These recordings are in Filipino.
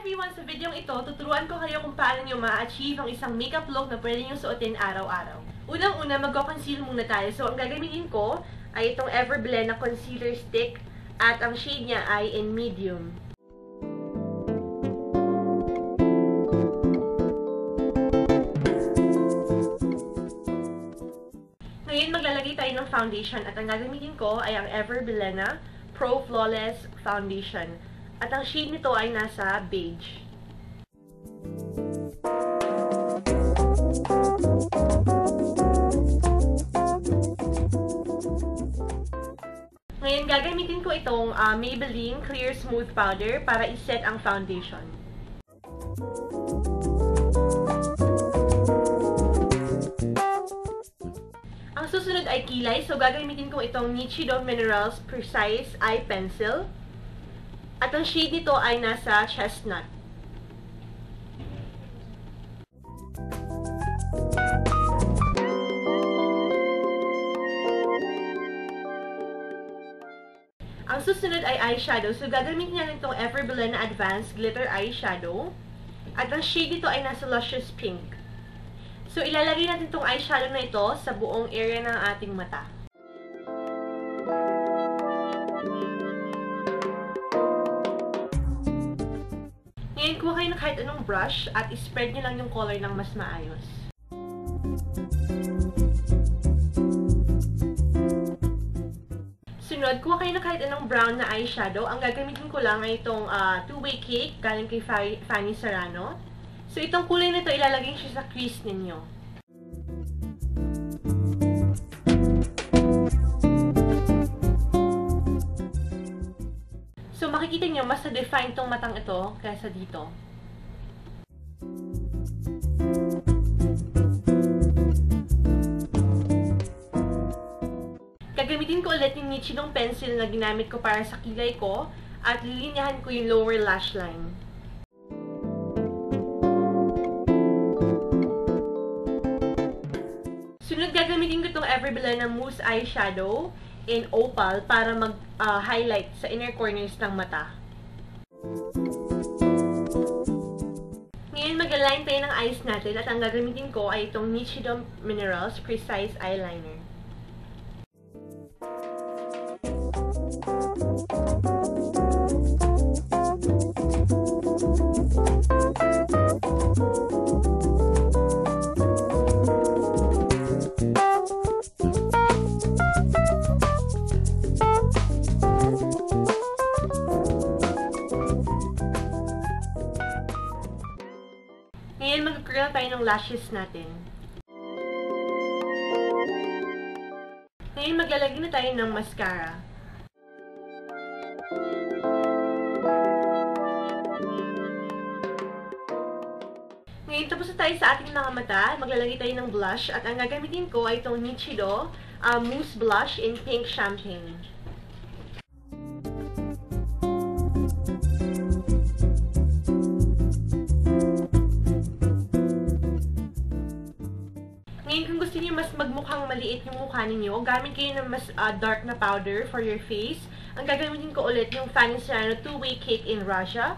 everyone! Sa video ito, tuturuan ko kayo kung paano nyo ma-achieve ang isang makeup look na pwede nyo suotin araw-araw. Unang-una, mag-conceal muna tayo. So, ang gagamitin ko ay itong Everblend na concealer stick at ang shade niya ay in medium. Ngayon, maglalagay tayo ng foundation at ang gagamitin ko ay ang Everblend Pro Flawless Foundation. At ang shade nito ay nasa beige. Ngayon, gagamitin ko itong Maybelline Clear Smooth Powder para iset ang foundation. Ang susunod ay kilay, so gagamitin ko itong Nichido Minerals Precise Eye Pencil. At ang shade nito ay nasa chestnut. Ang susunod ay eyeshadow. So, gagamitin natin itong Everblend na Advanced Glitter Eyeshadow. At ang shade nito ay nasa luscious pink. So, ilalagay natin itong eyeshadow na ito sa buong area ng ating mata. Ngayon, kuha kayo ng kahit anong brush at ispread nyo lang yung color ng mas maayos. Sunod, kuha kayo ng kahit anong brown na eyeshadow. Ang gagamitin ko lang ay itong two-way cake galing kay Fanny Serrano. So, itong kulay na ito, ilalagay siya sa crease ninyo. So, makikita nyo, mas na-define tong matang ito kaysa dito. Gagamitin ko ulit yung Nichidong pencil na ginamit ko para sa kilay ko at lilinyahan ko yung lower lash line. Sunod, gagamitin ko itong Everblend na Mousse Eyeshadow in Opal para mag-highlight sa inner corners ng mata. Ngayon, mag-align tayo ng eyes natin at ang gagamitin ko ay itong Nichido Minerals Precise Eyeliner. Ngayon, mag-curl tayo ng lashes natin. Ngayon, maglalagay na tayo ng mascara. Ngayon, tapos na tayo sa ating mga mata. Maglalagay tayo ng blush. At ang gagamitin ko ay itong Nichido Mousse Blush in Pink Champagne. Ngayon, kung gusto niyo mas magmukhang maliit yung mukha ninyo, gamit kayo ng mas dark na powder for your face. Ang gagamitin ko ulit yung Fanny Serrano Two-Way Cake in Russia.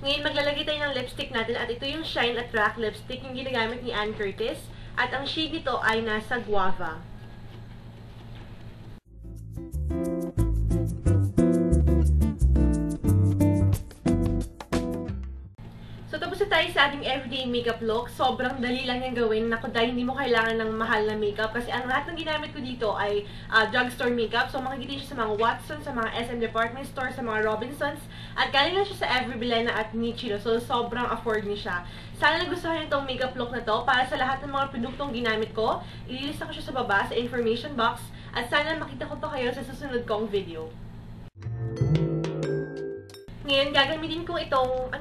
Ngayon, maglalagay tayo ng lipstick natin at ito yung Shine Attract lipstick yung ginagamit ni Ann Curtis. At ang shade nito ay nasa Guava. Tapos na tayo sa ating everyday makeup look. Sobrang dali lang yung gawin. Naku, dahil hindi mo kailangan ng mahal na makeup. Kasi ang lahat ng ginamit ko dito ay drugstore makeup. So, makikita siya sa mga Watsons, sa mga SM department store, sa mga Robinsons. At galing lang siya sa Everblend at Nichido. So, sobrang afford niya siya. Sana nagustuhan niyo itong makeup look na to. Para sa lahat ng mga produktong ginamit ko, ililista ko siya sa baba, sa information box. At sana makita ko to kayo sa susunod kong video. Ngayon, gagamitin ko itong,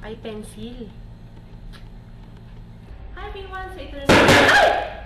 eye pencil. Hi everyone! So, ito na